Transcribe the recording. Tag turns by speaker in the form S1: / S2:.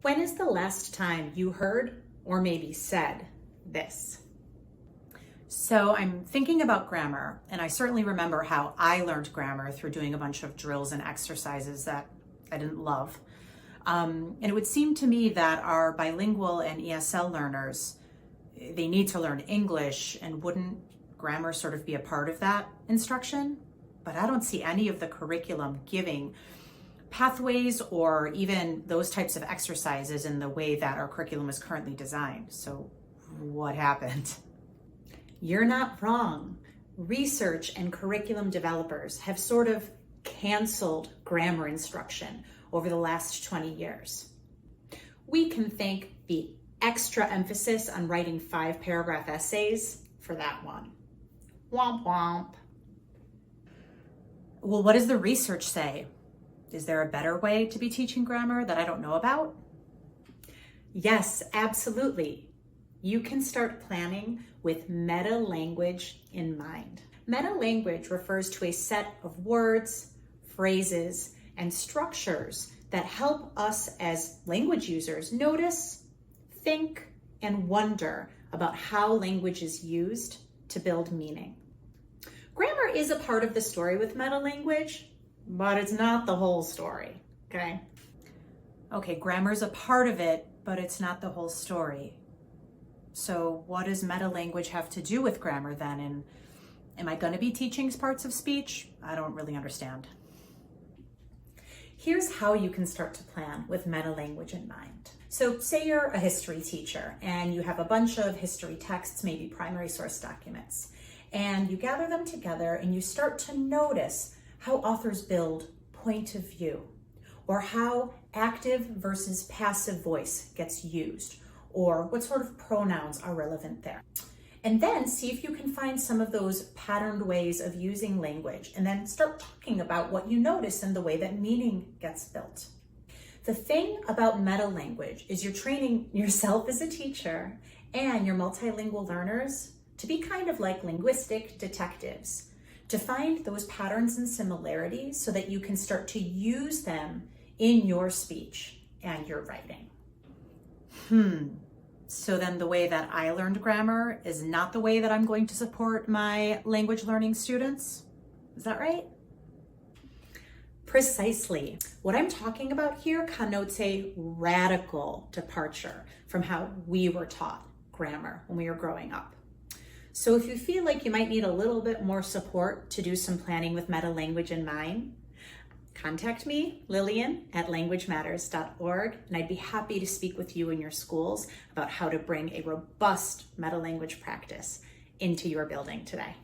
S1: When is the last time you heard or maybe said this?
S2: So I'm thinking about grammar, and I certainly remember how I learned grammar through doing a bunch of drills and exercises that I didn't love. And it would seem to me that our bilingual and ESL learners, they need to learn English, and wouldn't grammar sort of be a part of that instruction? But I don't see any of the curriculum giving pathways or even those types of exercises in the way that our curriculum is currently designed. So what happened?
S1: You're not wrong. Research and curriculum developers have sort of canceled grammar instruction over the last 20 years. We can thank the extra emphasis on writing 5-paragraph essays for that one. Womp womp.
S2: Well, what does the research say? Is there a better way to be teaching grammar that I don't know about?
S1: Yes, absolutely. You can start planning with metalanguage in mind. Metalanguage refers to a set of words, phrases, and structures that help us as language users notice, think, and wonder about how language is used to build meaning. Grammar is a part of the story with metalanguage, but it's not the whole story, okay?
S2: Okay, grammar's a part of it, but it's not the whole story. So what does metalanguage have to do with grammar then? And am I going to be teaching parts of speech? I don't really understand.
S1: Here's how you can start to plan with metalanguage in mind. So say you're a history teacher and you have a bunch of history texts, maybe primary source documents, and you gather them together and you start to notice how authors build point of view, or how active versus passive voice gets used, or what sort of pronouns are relevant there. And then see if you can find some of those patterned ways of using language, and then start talking about what you notice and the way that meaning gets built. The thing about metalanguage is you're training yourself as a teacher and your multilingual learners to be kind of like linguistic detectives, to find those patterns and similarities so that you can start to use them in your speech and your writing.
S2: So then the way that I learned grammar is not the way that I'm going to support my language learning students? Is that right?
S1: Precisely. What I'm talking about here connotes a radical departure from how we were taught grammar when we were growing up. So if you feel like you might need a little bit more support to do some planning with metalanguage in mind, contact me, Lillian, at languagematters.org, and I'd be happy to speak with you in your schools about how to bring a robust metalanguage practice into your building today.